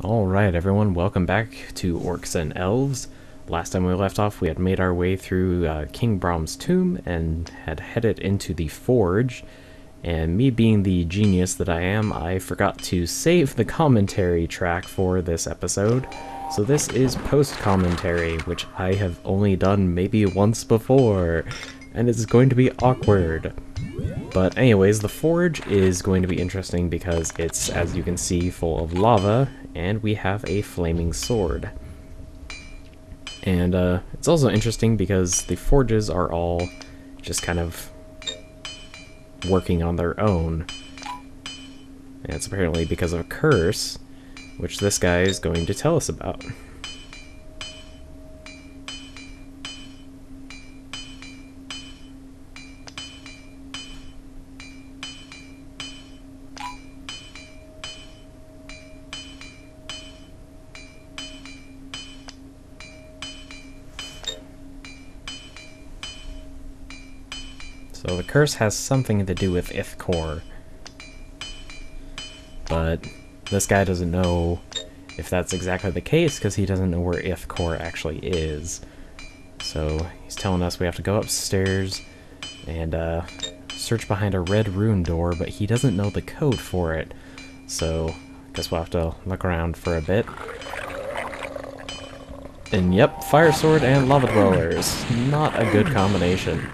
Alright everyone, welcome back to Orcs and Elves. Last time we left off, we had made our way through King Braham's tomb and had headed into the forge. And me being the genius that I am, I forgot to save the commentary track for this episode. So this is post-commentary, which I have only done maybe once before, and it's going to be awkward. But anyways, the forge is going to be interesting because it's, as you can see, full of lava, and we have a flaming sword. And it's also interesting because the forges are all just kind of working on their own. And it's apparently because of a curse, which this guy is going to tell us about. So the curse has something to do with Ithcore, but this guy doesn't know if that's exactly the case because he doesn't know where Ithcore actually is. So he's telling us we have to go upstairs and search behind a red rune door, but he doesn't know the code for it. So I guess we'll have to look around for a bit. And yep, fire sword and lava dwellers. Not a good combination.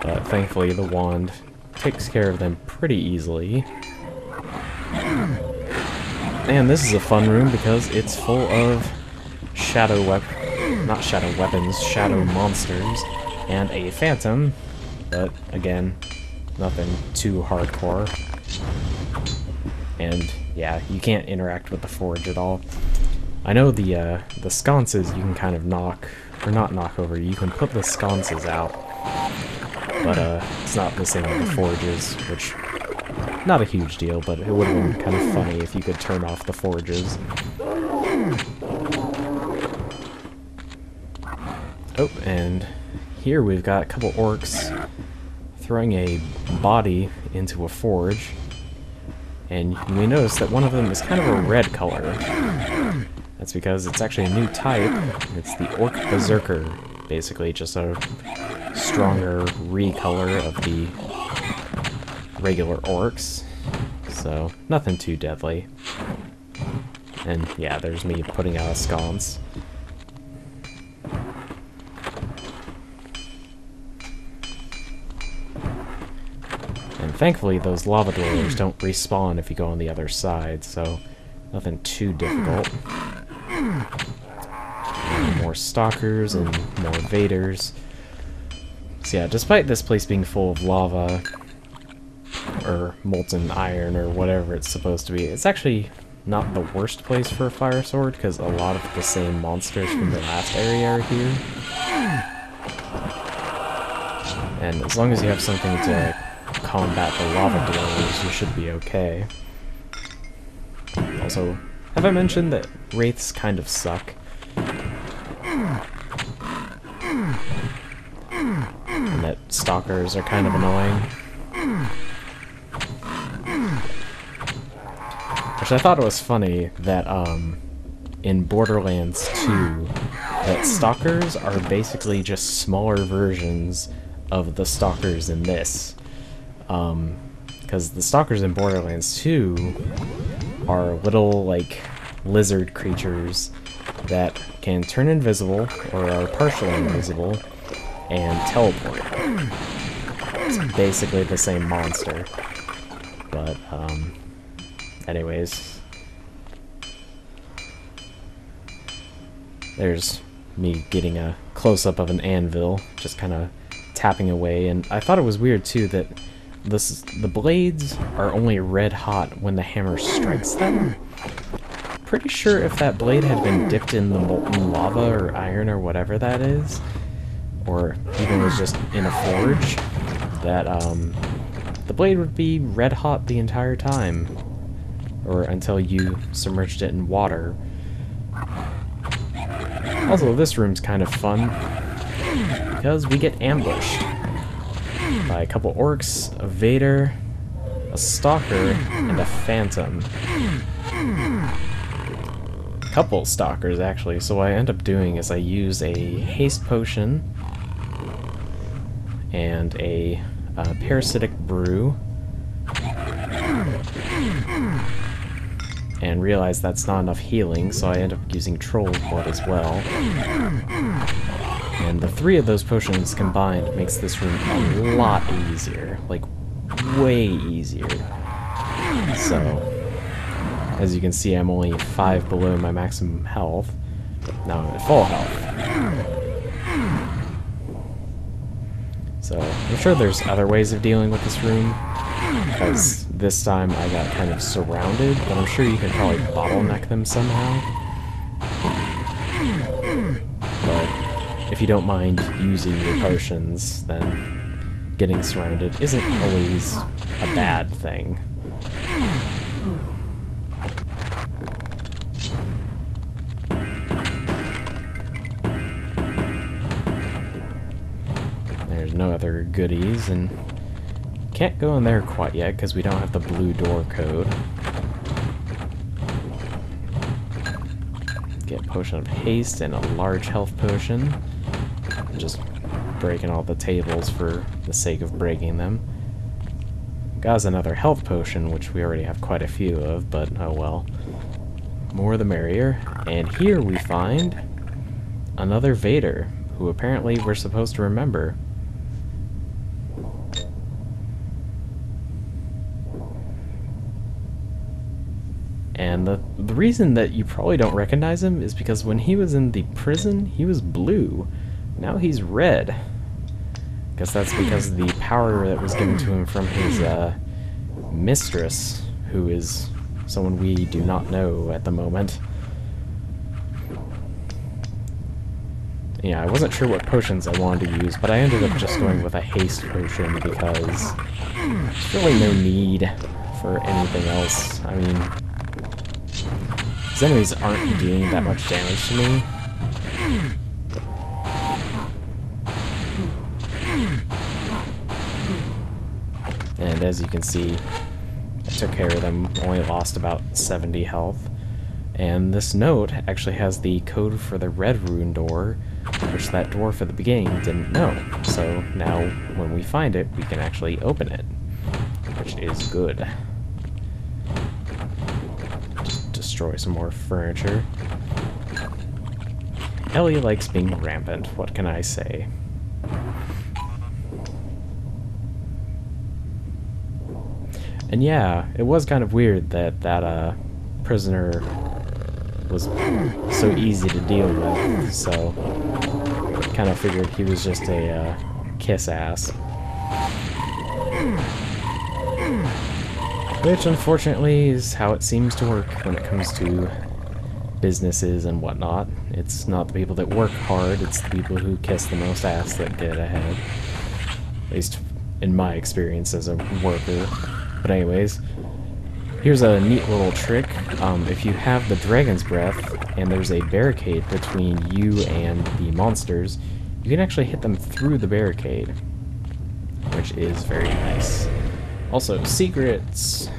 But thankfully the wand takes care of them pretty easily. And this is a fun room because it's full of shadow monsters, and a phantom, but again, nothing too hardcore. And yeah, you can't interact with the forge at all. I know the sconces you can kind of knock, or not knock over, you can put the sconces out. But it's not the same with the forges, which, not a huge deal, but it would have been kind of funny if you could turn off the forges. Oh, and here we've got a couple orcs throwing a body into a forge, and we notice that one of them is kind of a red color. That's because it's actually a new type. It's the Orc Berserker, basically just a stronger recolor of the regular orcs, so nothing too deadly. And yeah, there's me putting out a sconce. And thankfully those lava dwellers don't respawn if you go on the other side, so nothing too difficult. And more stalkers and more vaders. So yeah, despite this place being full of lava, or molten iron, or whatever it's supposed to be, it's actually not the worst place for a fire sword, because a lot of the same monsters from the last area are here. And as long as you have something to combat the lava dwellers, you should be okay. Also, have I mentioned that wraiths kind of suck? And that stalkers are kind of annoying. Which I thought it was funny that in Borderlands 2, that stalkers are basically just smaller versions of the stalkers in this. Because the stalkers in Borderlands 2 are little, like, lizard creatures that can turn invisible, or are partially invisible, and teleport. It's basically the same monster. But, anyways. There's me getting a close-up of an anvil, just kind of tapping away, and I thought it was weird too that the blades are only red hot when the hammer strikes them. Pretty sure if that blade had been dipped in the molten lava or iron or whatever that is, or even was just in a forge, that the blade would be red hot the entire time, or until you submerged it in water. Also, this room's kind of fun because we get ambushed by a couple orcs, a vader, a stalker, and a phantom. couple stalkers actually. So what I end up doing is I use a haste potion and a parasitic brew, and realize that's not enough healing, so I end up using troll blood as well. And the 3 of those potions combined makes this room a lot easier, like way easier. So, as you can see, I'm only 5 below my maximum health. Now I'm at full health. So, I'm sure there's other ways of dealing with this room, because this time I got kind of surrounded, but I'm sure you can probably bottleneck them somehow. But if you don't mind using your potions, then getting surrounded isn't always a bad thing. There's no other goodies, and can't go in there quite yet because we don't have the blue door code. Get potion of haste and a large health potion. Just breaking all the tables for the sake of breaking them. Got us another health potion, which we already have quite a few of, but oh well. More the merrier. And here we find another Vader, who apparently we're supposed to remember. And the reason that you probably don't recognize him is because when he was in the prison, he was blue. Now he's red. Guess that's because of the power that was given to him from his mistress, who is someone we do not know at the moment. Yeah, I wasn't sure what potions I wanted to use, but I ended up just going with a haste potion because there's really no need for anything else. I mean, his enemies aren't doing that much damage to me. And as you can see, I took care of them, only lost about 70 health. And this note actually has the code for the red rune door, which that dwarf at the beginning didn't know. So now when we find it, we can actually open it, which is good. Just destroy some more furniture. Ellie likes being rampant, what can I say? And yeah, it was kind of weird that that prisoner was so easy to deal with, so kind of figured he was just a kiss ass. Which unfortunately is how it seems to work when it comes to businesses and whatnot. It's not the people that work hard, it's the people who kiss the most ass that get ahead. At least in my experience as a worker. But anyways, here's a neat little trick. If you have the Dragon's Breath and there's a barricade between you and the monsters, you can actually hit them through the barricade, which is very nice. Also, secrets!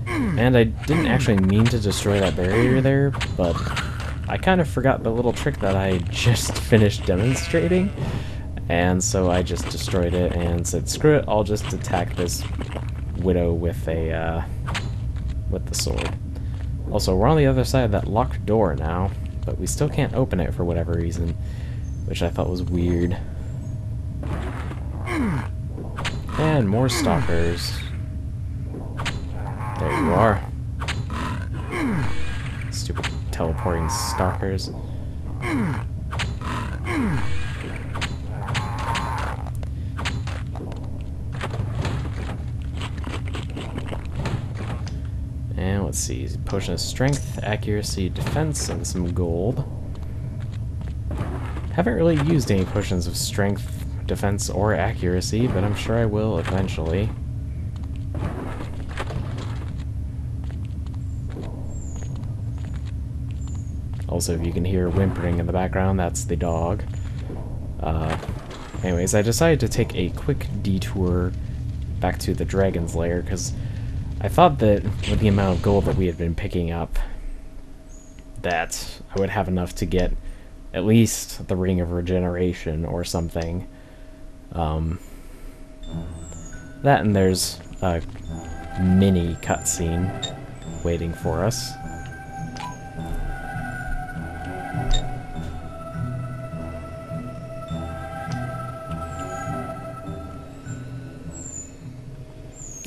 And I didn't actually mean to destroy that barrier there, but I kind of forgot the little trick that I just finished demonstrating, and so I just destroyed it and said, screw it, I'll just attack this widow with a with the sword. Also, we're on the other side of that locked door now, but we still can't open it for whatever reason, which I thought was weird. And more stalkers. There you are. Stupid teleporting stalkers. And let's see, potion of strength, accuracy, defense, and some gold. Haven't really used any potions of strength, defense, or accuracy, but I'm sure I will eventually. Also, if you can hear whimpering in the background, that's the dog. Anyways, I decided to take a quick detour back to the dragon's lair, because I thought that with the amount of gold that we had been picking up, that I would have enough to get at least the Ring of Regeneration or something. That, and there's a mini cutscene waiting for us.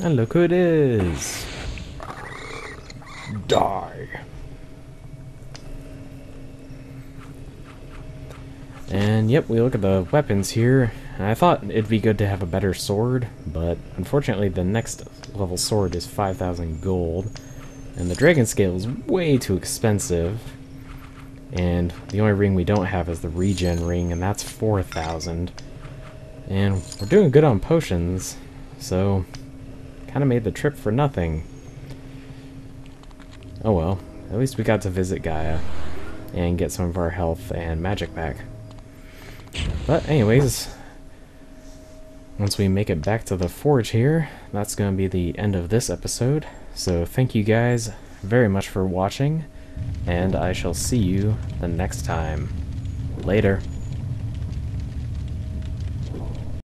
And look who it is! Die! And yep, we look at the weapons here. I thought it'd be good to have a better sword, but unfortunately the next level sword is 5,000 gold, and the dragon scale is way too expensive. And the only ring we don't have is the regen ring, and that's 4,000. And we're doing good on potions, so kind of made the trip for nothing. Oh well, at least we got to visit Gaia and get some of our health and magic back. But anyways, once we make it back to the forge here, that's going to be the end of this episode. So thank you guys very much for watching, and I shall see you the next time. Later.